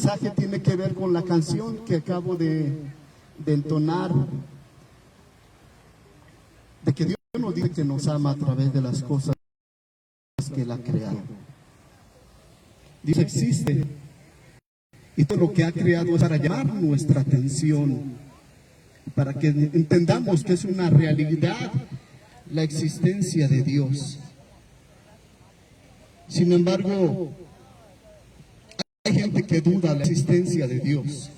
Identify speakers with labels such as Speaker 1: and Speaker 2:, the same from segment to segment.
Speaker 1: mensaje tiene que ver con la canción que acabo de entonar, de que Dios nos dice que nos ama a través de las cosas que Él ha creado. Dios existe y todo lo que ha creado es para llamar nuestra atención, para que entendamos que es una realidad la existencia de Dios. Sin embargo, hay gente que duda de la existencia de Dios.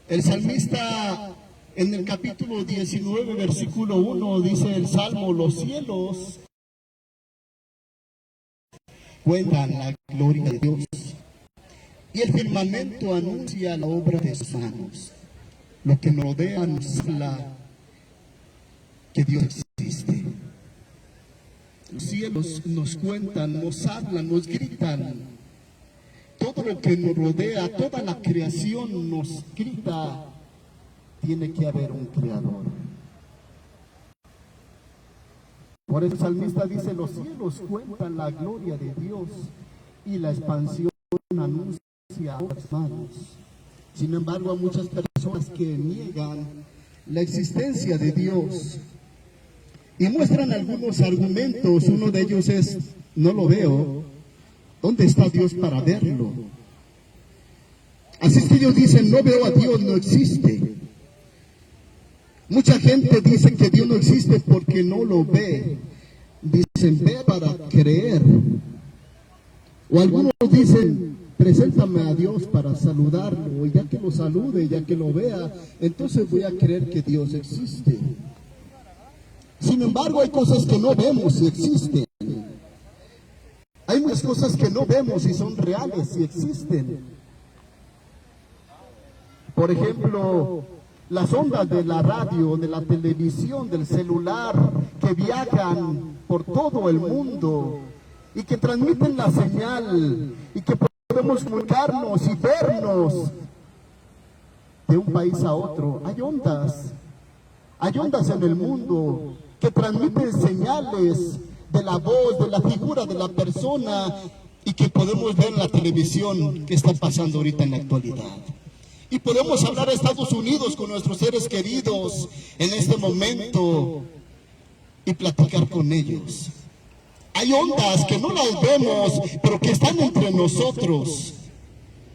Speaker 1: El salmista en el capítulo 19, versículo 1, dice el Salmo: los cielos cuentan la gloria de Dios y el firmamento anuncia la obra de sus manos. Lo que nos rodea nos habla que Dios existe. Los cielos nos cuentan, nos hablan, nos gritan. Todo lo que nos rodea, toda la creación nos grita: tiene que haber un creador. Por eso el salmista dice: los cielos cuentan la gloria de Dios y la expansión anuncia a otras manos. Sin embargo, hay muchas personas que niegan la existencia de Dios y muestran algunos argumentos. Uno de ellos es: no lo veo. ¿Dónde está Dios para verlo? Así es que ellos dicen: no veo a Dios, no existe. Mucha gente dice que Dios no existe porque no lo ve. Dicen: ve para creer. O algunos dicen: preséntame a Dios para saludarlo, y ya que lo salude, ya que lo vea, entonces voy a creer que Dios existe. Sin embargo, hay cosas que no vemos y existen. Hay muchas cosas que no vemos y son reales y existen. Por ejemplo, las ondas de la radio, de la televisión, del celular, que viajan por todo el mundo y que transmiten la señal y que podemos comunicarnos y vernos de un país a otro. Hay ondas en el mundo que transmiten señales de la voz, de la figura de la persona, y que podemos ver en la televisión que está pasando ahorita en la actualidad. Y podemos hablar a Estados Unidos con nuestros seres queridos en este momento y platicar con ellos. Hay ondas que no las vemos, pero que están entre nosotros,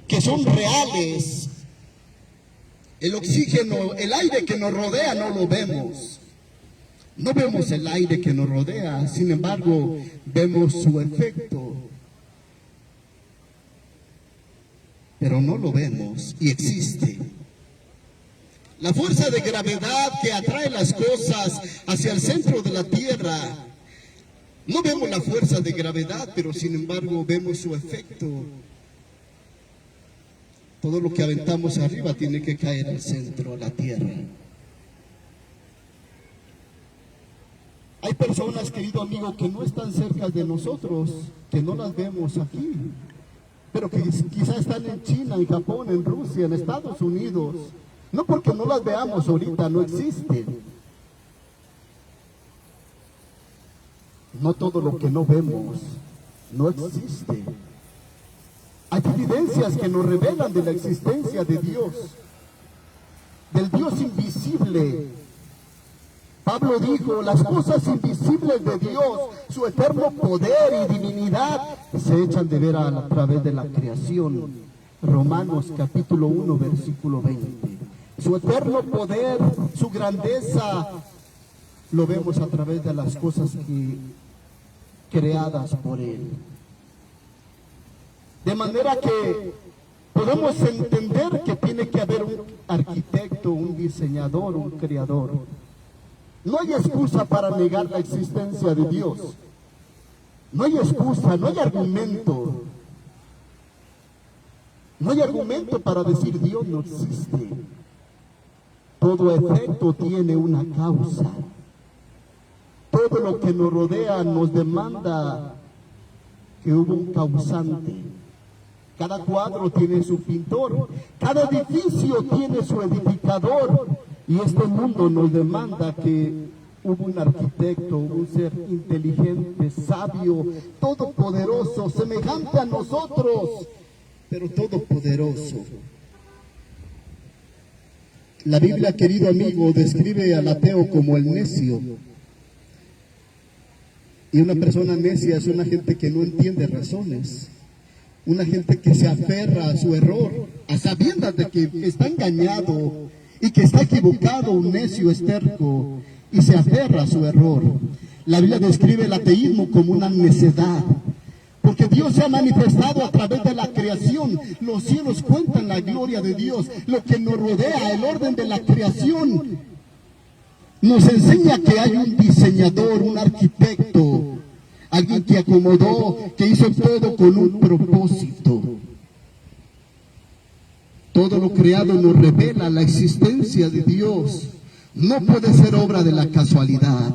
Speaker 1: que son reales. El oxígeno, el aire que nos rodea no lo vemos. No vemos el aire que nos rodea, sin embargo, vemos su efecto. Pero no lo vemos y existe. La fuerza de gravedad que atrae las cosas hacia el centro de la Tierra. No vemos la fuerza de gravedad, pero sin embargo vemos su efecto. Todo lo que aventamos arriba tiene que caer al centro de la Tierra. Hay personas, querido amigo, que no están cerca de nosotros, que no las vemos aquí, pero que quizás están en China, en Japón, en Rusia, en Estados Unidos. No porque no las veamos ahorita, no existen. No todo lo que no vemos no existe. Hay evidencias que nos revelan de la existencia de Dios, del Dios invisible. Pablo dijo: las cosas invisibles de Dios, su eterno poder y divinidad, se echan de ver a través de la creación. Romanos capítulo 1, versículo 20. Su eterno poder, su grandeza, lo vemos a través de las cosas creadas por Él. De manera que podemos entender que tiene que haber un arquitecto, un diseñador, un creador. No hay excusa para negar la existencia de Dios. No hay excusa, no hay argumento. No hay argumento para decir Dios no existe. Todo efecto tiene una causa. Todo lo que nos rodea nos demanda que hubo un causante. Cada cuadro tiene su pintor, cada edificio tiene su edificador, y este mundo nos demanda que hubo un arquitecto, un ser inteligente, sabio, todopoderoso, semejante a nosotros, pero todopoderoso. La Biblia, querido amigo, describe al ateo como el necio. Y una persona necia es una gente que no entiende razones. Una gente que se aferra a su error, a sabiendas de que está engañado y que está equivocado. Un necio es terco y se aferra a su error. La Biblia describe el ateísmo como una necedad, porque Dios se ha manifestado a través de la creación. Los cielos cuentan la gloria de Dios. Lo que nos rodea, el orden de la creación, nos enseña que hay un diseñador, un arquitecto, alguien que acomodó, que hizo todo con un propósito. Todo lo creado nos revela la existencia de Dios. No puede ser obra de la casualidad.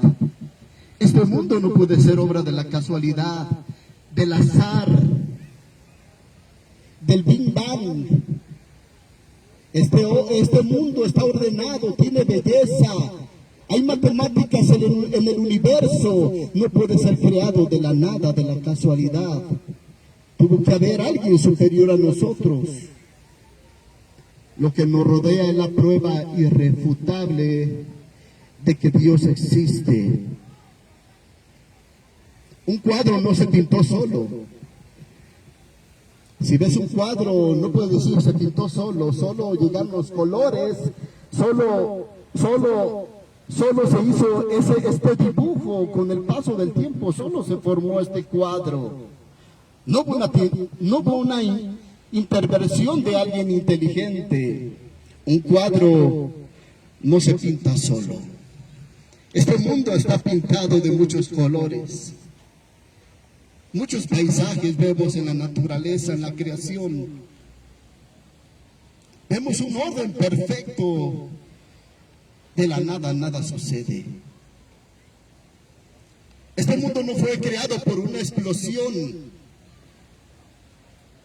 Speaker 1: Este mundo no puede ser obra de la casualidad, del azar, del Big Bang. Este mundo está ordenado, tiene belleza. Hay matemáticas en el universo. No puede ser creado de la nada, de la casualidad. Tuvo que haber alguien superior a nosotros. Lo que nos rodea es la prueba irrefutable de que Dios existe. Un cuadro no se pintó solo. Si ves un cuadro, no puedes decir se pintó solo llegaron los colores, solo se hizo este dibujo con el paso del tiempo, solo se formó este cuadro. No hubo una intervención de alguien inteligente. Un cuadro no se pinta solo. Este mundo está pintado de muchos colores. Muchos paisajes vemos en la naturaleza, en la creación. Vemos un orden perfecto. De la nada, nada sucede. Este mundo no fue creado por una explosión,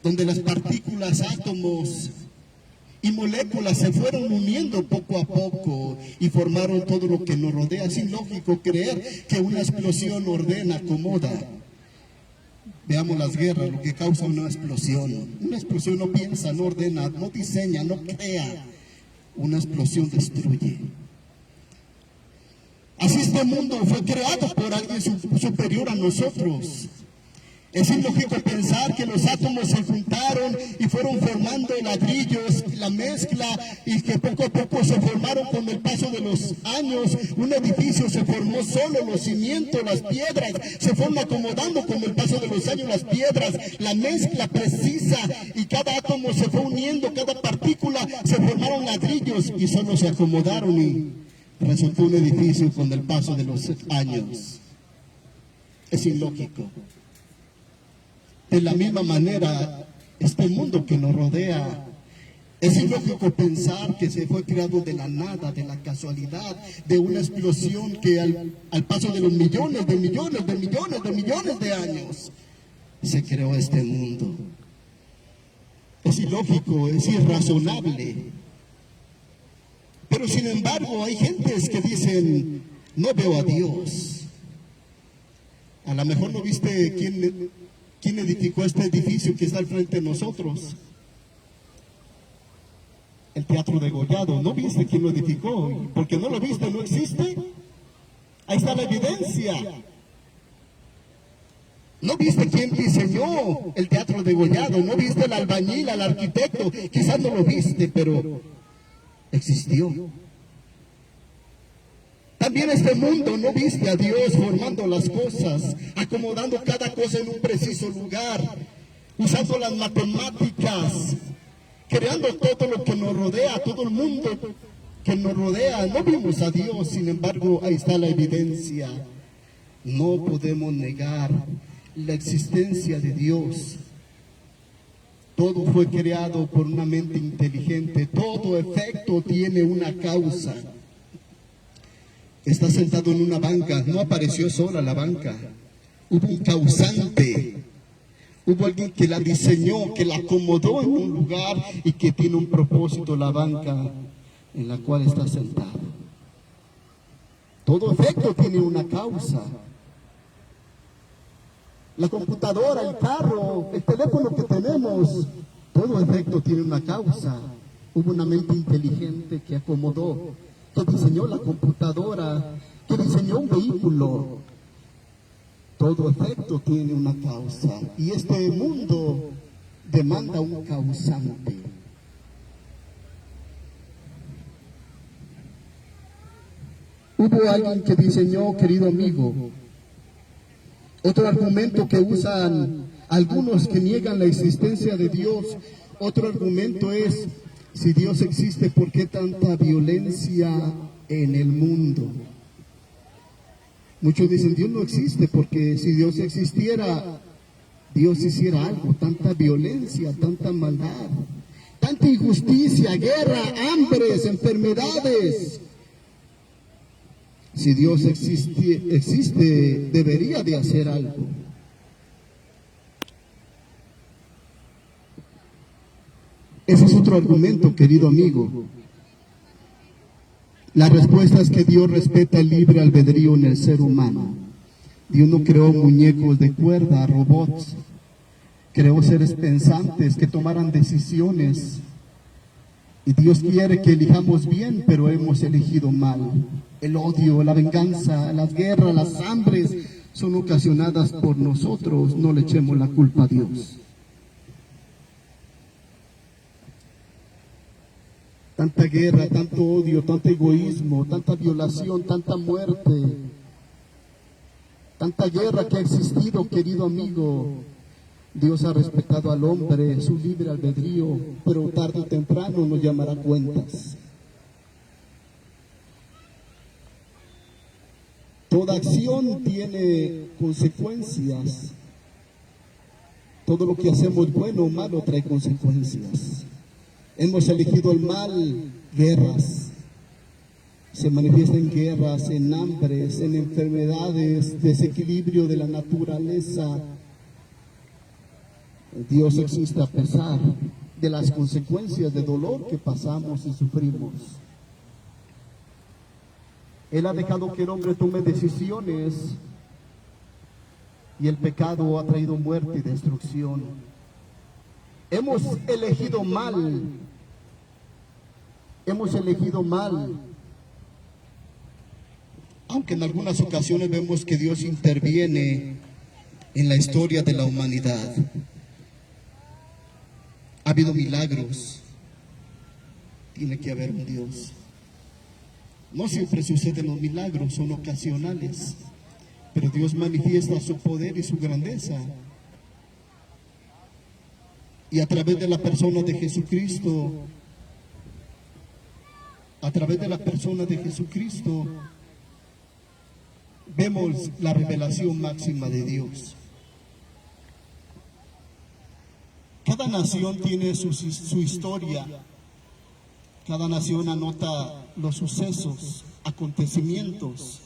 Speaker 1: donde las partículas, átomos y moléculas se fueron uniendo poco a poco y formaron todo lo que nos rodea. Es ilógico creer que una explosión ordena, acomoda. Veamos las guerras, lo que causa una explosión. Una explosión no piensa, no ordena, no diseña, no crea. Una explosión destruye. Así este mundo fue creado por alguien superior a nosotros. Es ilógico pensar que los átomos se juntaron y fueron formando ladrillos, la mezcla, y que poco a poco se formaron con el paso de los años. Un edificio se formó solo, los cimientos, las piedras, se fueron acomodando con el paso de los años las piedras, la mezcla precisa, y cada átomo se fue uniendo, cada partícula, se formaron ladrillos y solo se acomodaron y resultó un edificio con el paso de los años. Es ilógico. De la misma manera, este mundo que nos rodea, es ilógico pensar que se fue creado de la nada, de la casualidad, de una explosión que al paso de los millones de años, se creó este mundo. Es ilógico, es irrazonable. Pero sin embargo, hay gentes que dicen, no veo a Dios. A lo mejor no viste quién edificó este edificio que está al frente de nosotros. El Teatro Degollado. ¿No viste quién lo edificó? Porque no lo viste, no existe. Ahí está la evidencia. ¿No viste quién diseñó el Teatro Degollado? ¿No viste el albañil, al arquitecto? Quizás no lo viste, pero existió. También este mundo, ¿no viste a Dios formando las cosas, acomodando cada cosa en un preciso lugar, usando las matemáticas, creando todo lo que nos rodea, todo el mundo que nos rodea? No vimos a Dios, sin embargo, ahí está la evidencia. No podemos negar la existencia de Dios. Todo fue creado por una mente inteligente, todo efecto tiene una causa. Está sentado en una banca, no apareció sola la banca, hubo un causante, hubo alguien que la diseñó, que la acomodó en un lugar y que tiene un propósito, la banca en la cual está sentado. Todo efecto tiene una causa. La computadora, el carro, el teléfono que tenemos, Todo efecto tiene una causa. Hubo una mente inteligente que acomodó, que diseñó la computadora, que diseñó un vehículo. Todo efecto tiene una causa. Y este mundo demanda un causante. Hubo alguien que diseñó, querido amigo. Otro argumento que usan algunos que niegan la existencia de Dios, otro argumento es, si Dios existe, ¿por qué tanta violencia en el mundo? Muchos dicen, Dios no existe, porque si Dios existiera, Dios hiciera algo, tanta violencia, tanta maldad, tanta injusticia, guerra, hambres, enfermedades. Si Dios existe, debería de hacer algo. Ese es otro argumento, querido amigo. La respuesta es que Dios respeta el libre albedrío en el ser humano. Dios no creó muñecos de cuerda, robots. Creó seres pensantes que tomaran decisiones. Y Dios quiere que elijamos bien, pero hemos elegido mal. El odio, la venganza, las guerras, las hambres son ocasionadas por nosotros. No le echemos la culpa a Dios. Tanta guerra, tanto odio, tanto egoísmo, tanta violación, tanta muerte, tanta guerra que ha existido, querido amigo. Dios ha respetado al hombre, su libre albedrío, pero tarde o temprano nos llamará cuentas. Toda acción tiene consecuencias. Todo lo que hacemos, bueno o malo, trae consecuencias. Hemos elegido el mal, guerras. Se manifiesta en guerras, en hambres, en enfermedades, desequilibrio de la naturaleza. Dios existe a pesar de las consecuencias de dolor que pasamos y sufrimos. Él ha dejado que el hombre tome decisiones y el pecado ha traído muerte y destrucción. Hemos elegido mal. Hemos elegido mal. Aunque en algunas ocasiones vemos que Dios interviene en la historia de la humanidad. Ha habido milagros. Tiene que haber un Dios. No siempre suceden los milagros, son ocasionales. Pero Dios manifiesta su poder y su grandeza. Y a través de la persona de Jesucristo, vemos la revelación máxima de Dios. Cada nación tiene su historia. Cada nación anota los sucesos, acontecimientos.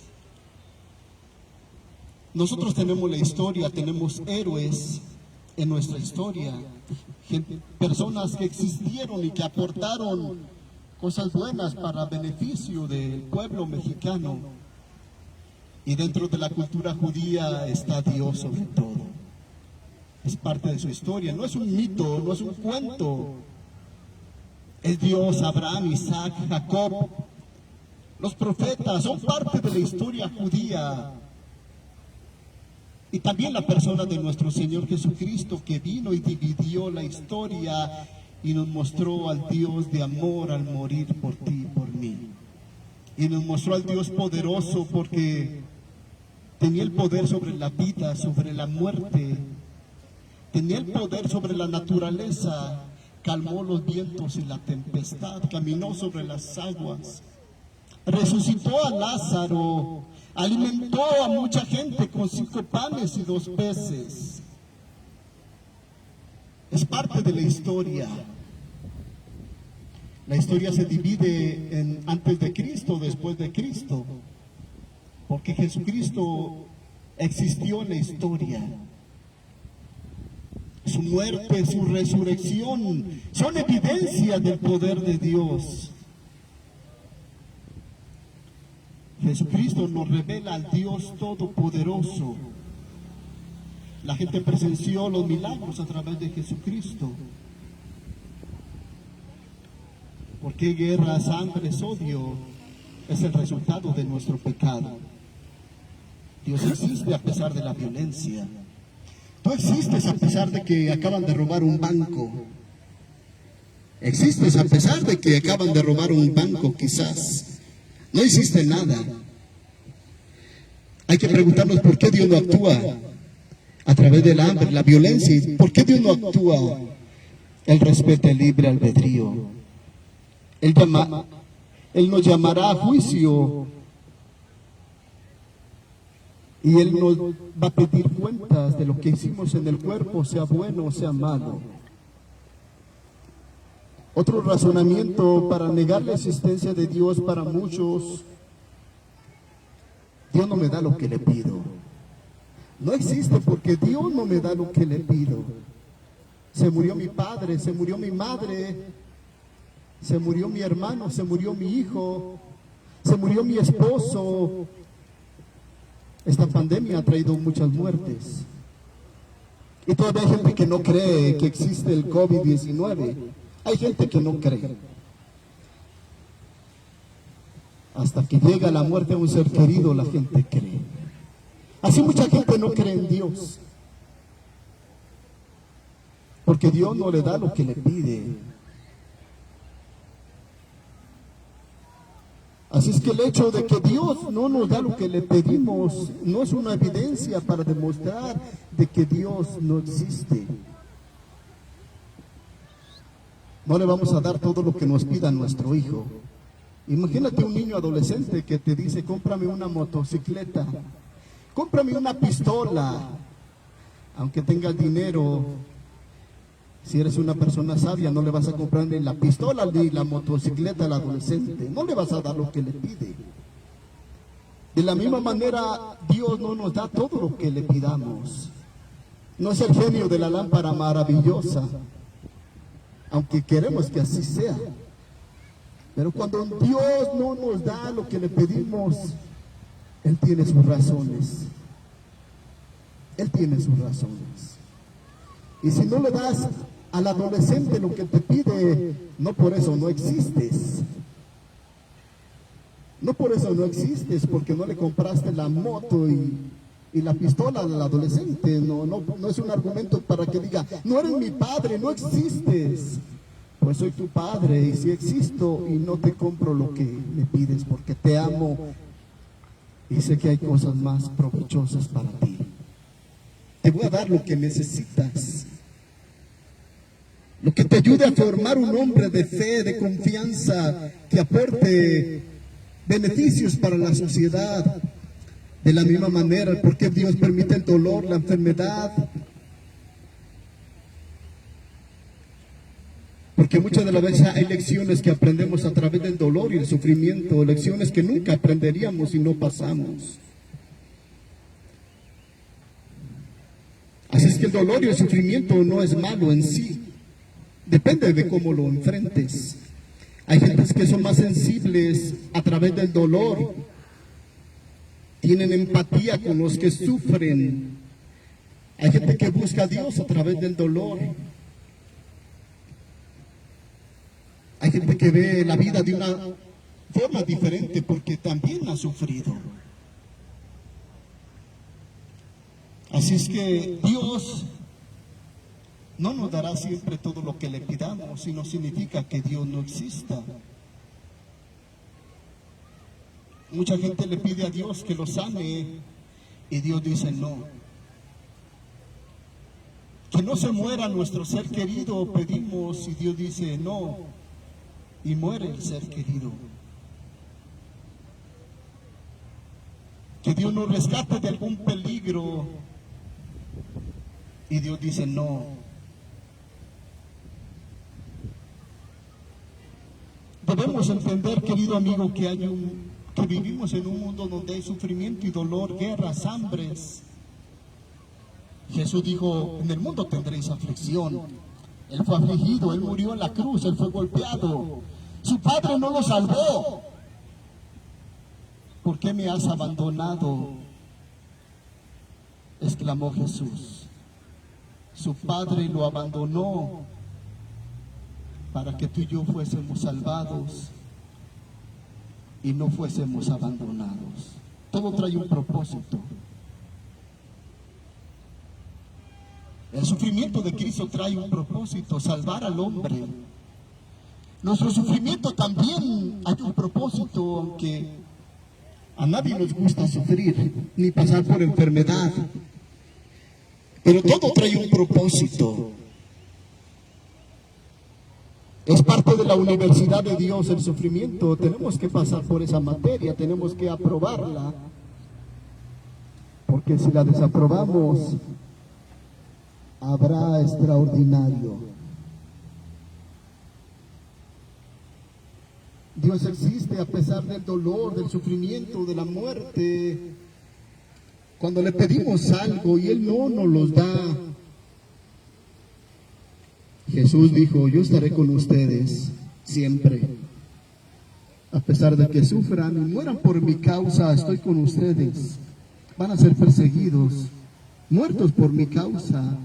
Speaker 1: Nosotros tenemos la historia, tenemos héroes en nuestra historia, personas que existieron y que aportaron cosas buenas para beneficio del pueblo mexicano. Y dentro de la cultura judía está Dios sobre todo. Es parte de su historia, no es un mito, no es un cuento. Es Dios, Abraham, Isaac, Jacob. Los profetas son parte de la historia judía. Y también la persona de nuestro Señor Jesucristo, que vino y dividió la historia y nos mostró al Dios de amor al morir por ti y por mí. Y nos mostró al Dios poderoso porque tenía el poder sobre la vida, sobre la muerte. Tenía el poder sobre la naturaleza. Calmó los vientos y la tempestad, caminó sobre las aguas, resucitó a Lázaro, alimentó a mucha gente con 5 panes y 2 peces. Es parte de la historia. La historia se divide en antes de Cristo, después de Cristo, porque Jesucristo existió en la historia. Su muerte, su resurrección son evidencias del poder de Dios. Jesucristo nos revela al Dios Todopoderoso. La gente presenció los milagros a través de Jesucristo. ¿Por qué guerras, hambres, odio? Es el resultado de nuestro pecado. Dios existe a pesar de la violencia. Tú existes a pesar de que acaban de robar un banco. Existes a pesar de que acaban de robar un banco, quizás. No existe nada. Hay que preguntarnos por qué Dios no actúa a través del hambre, la violencia. ¿Por qué Dios no actúa? Él respeta el libre albedrío. Él nos llamará a juicio y Él nos va a pedir cuentas de lo que hicimos en el cuerpo, sea bueno o sea malo. Otro razonamiento para negar la existencia de Dios para muchos: Dios no me da lo que le pido. No existe porque Dios no me da lo que le pido. Se murió mi padre, se murió mi madre, se murió mi hermano, se murió mi hijo, se murió mi esposo. Esta pandemia ha traído muchas muertes. Y todavía hay gente que no cree que existe el COVID-19. Hay gente que no cree. Hasta que llega la muerte a un ser querido, la gente cree. Así mucha gente no cree en Dios. Porque Dios no le da lo que le pide. Así es que el hecho de que Dios no nos da lo que le pedimos no es una evidencia para demostrar de que Dios no existe. No le vamos a dar todo lo que nos pida nuestro hijo. Imagínate un niño adolescente que te dice: cómprame una motocicleta, cómprame una pistola. Aunque tengas dinero, si eres una persona sabia, no le vas a comprar ni la pistola ni la motocicleta al adolescente. No le vas a dar lo que le pide. De la misma manera, Dios no nos da todo lo que le pidamos. No es el genio de la lámpara maravillosa, aunque queremos que así sea. Pero cuando Dios no nos da lo que le pedimos, Él tiene sus razones. Él tiene sus razones. Y si no le das al adolescente lo que te pide, no por eso no existes. No por eso no existes, porque no le compraste la moto y la pistola al adolescente. No es un argumento para que diga: no eres mi padre, no existes. Pues soy tu padre y sí existo y no te compro lo que me pides porque te amo y sé que hay cosas más provechosas para ti. Te voy a dar lo que necesitas, lo que te ayude a formar un hombre de fe, de confianza, que aporte beneficios para la sociedad. De la misma manera, porque Dios permite el dolor, la enfermedad. Porque muchas de las veces hay lecciones que aprendemos a través del dolor y el sufrimiento, lecciones que nunca aprenderíamos si no pasamos. Así es que el dolor y el sufrimiento no es malo en sí, depende de cómo lo enfrentes. Hay gentes que son más sensibles a través del dolor, tienen empatía con los que sufren. Hay gente que busca a Dios a través del dolor. Hay gente que ve la vida de una forma diferente porque también ha sufrido. Así es que Dios no nos dará siempre todo lo que le pidamos, y no significa que Dios no exista. Mucha gente le pide a Dios que lo sane y Dios dice no. Que no se muera nuestro ser querido, pedimos, y Dios dice no. Y muere el ser querido. Que Dios nos rescate de algún peligro y Dios dice no. Debemos entender, querido amigo, que vivimos en un mundo donde hay sufrimiento y dolor, guerras, hambres. Jesús dijo: en el mundo tendréis aflicción. Él fue afligido, Él murió en la cruz, Él fue golpeado. Su padre no lo salvó. ¿Por qué me has abandonado?, exclamó Jesús. Su padre lo abandonó. para que tú y yo fuésemos salvados y no fuésemos abandonados. Todo trae un propósito. El sufrimiento de Cristo trae un propósito: salvar al hombre. Nuestro sufrimiento también hay un propósito, aunque a nadie nos gusta sufrir ni pasar por enfermedad, pero todo trae un propósito. Es parte de la universidad de Dios el sufrimiento. Tenemos que pasar por esa materia, tenemos que aprobarla, porque si la desaprobamos, habrá extraordinario. Dios existe a pesar del dolor, del sufrimiento, de la muerte. Cuando le pedimos algo y Él no nos lo da, Jesús dijo: yo estaré con ustedes siempre. A pesar de que sufran y mueran por mi causa, estoy con ustedes. Van a ser perseguidos, muertos por mi causa,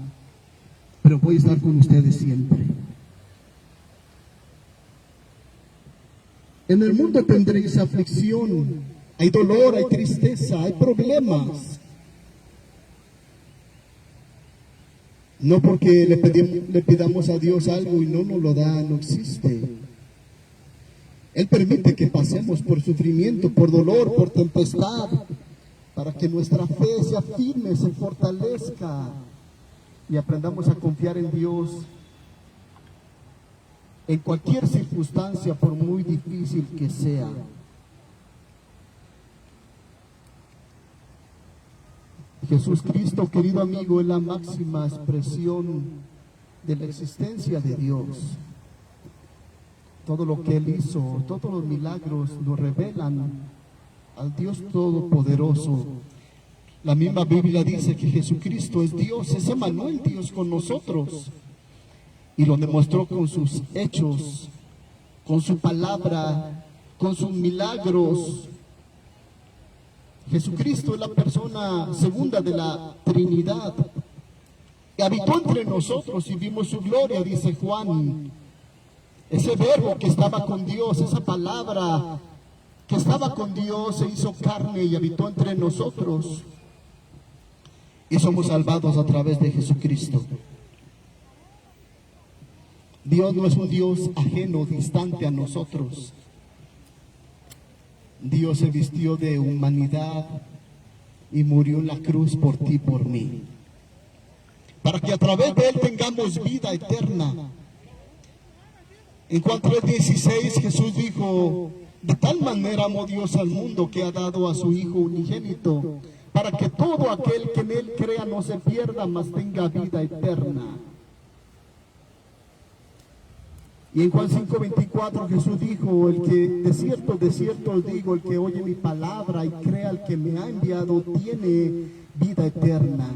Speaker 1: pero voy a estar con ustedes siempre. En el mundo tendréis aflicción, hay dolor, hay tristeza, hay problemas. No porque le pidamos a Dios algo y no nos lo da, no existe. Él permite que pasemos por sufrimiento, por dolor, por tempestad, para que nuestra fe sea firme, se fortalezca y aprendamos a confiar en Dios en cualquier circunstancia, por muy difícil que sea. Jesús Cristo, querido amigo, es la máxima expresión de la existencia de Dios. Todo lo que Él hizo, todos los milagros nos revelan al Dios Todopoderoso. La misma Biblia dice que Jesucristo es Dios, es Emmanuel, Dios con nosotros. Y lo demostró con sus hechos, con su palabra, con sus milagros. Jesucristo es la persona segunda de la Trinidad, que habitó entre nosotros y vimos su gloria, dice Juan. Ese verbo que estaba con Dios, esa palabra que estaba con Dios, se hizo carne y habitó entre nosotros. Y somos salvados a través de Jesucristo. Dios no es un Dios ajeno, distante a nosotros. Dios se vistió de humanidad y murió en la cruz por ti, por mí, para que a través de Él tengamos vida eterna. En Juan 3:16 Jesús dijo: de tal manera amó Dios al mundo que ha dado a su Hijo unigénito, para que todo aquel que en Él crea no se pierda, mas tenga vida eterna. Y en Juan 5:24 Jesús dijo: el que de cierto os digo, el que oye mi palabra y crea al que me ha enviado, tiene vida eterna.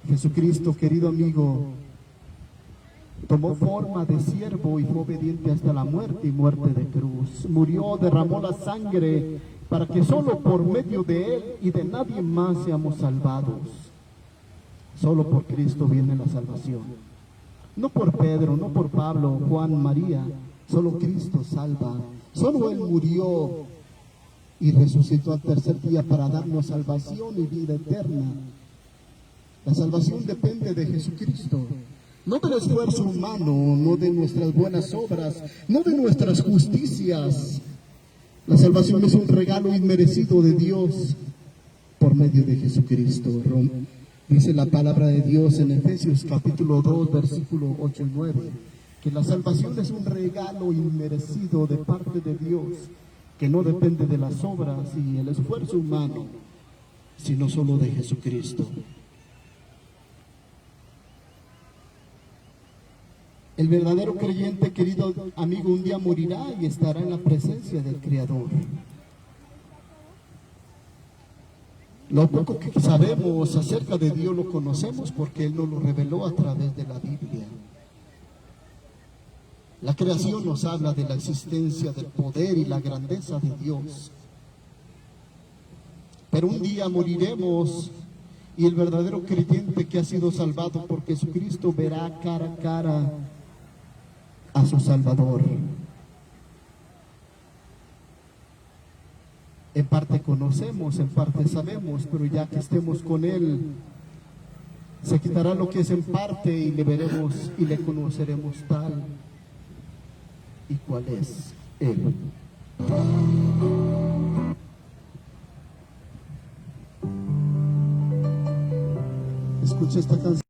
Speaker 1: Jesucristo, querido amigo, tomó forma de siervo y fue obediente hasta la muerte y muerte de cruz. Murió, derramó la sangre para que solo por medio de Él y de nadie más seamos salvados. Solo por Cristo viene la salvación. No por Pedro, no por Pablo, Juan, María. Solo Cristo salva. Solo Él murió y resucitó al tercer día para darnos salvación y vida eterna. La salvación depende de Jesucristo. No del esfuerzo humano, no de nuestras buenas obras, no de nuestras justicias. La salvación es un regalo inmerecido de Dios por medio de Jesucristo. Dice la palabra de Dios en Efesios capítulo 2, versículo 8 y 9, que la salvación es un regalo inmerecido de parte de Dios, que no depende de las obras y el esfuerzo humano, sino solo de Jesucristo. El verdadero creyente, querido amigo, un día morirá y estará en la presencia del Creador. Lo poco que sabemos acerca de Dios lo conocemos porque Él nos lo reveló a través de la Biblia. La creación nos habla de la existencia, del poder y la grandeza de Dios. Pero un día moriremos y el verdadero creyente que ha sido salvado por Jesucristo verá cara a cara a su Salvador. En parte conocemos, en parte sabemos, pero ya que estemos con Él, se quitará lo que es en parte y le veremos y le conoceremos tal y cuál es Él. Escucha esta canción.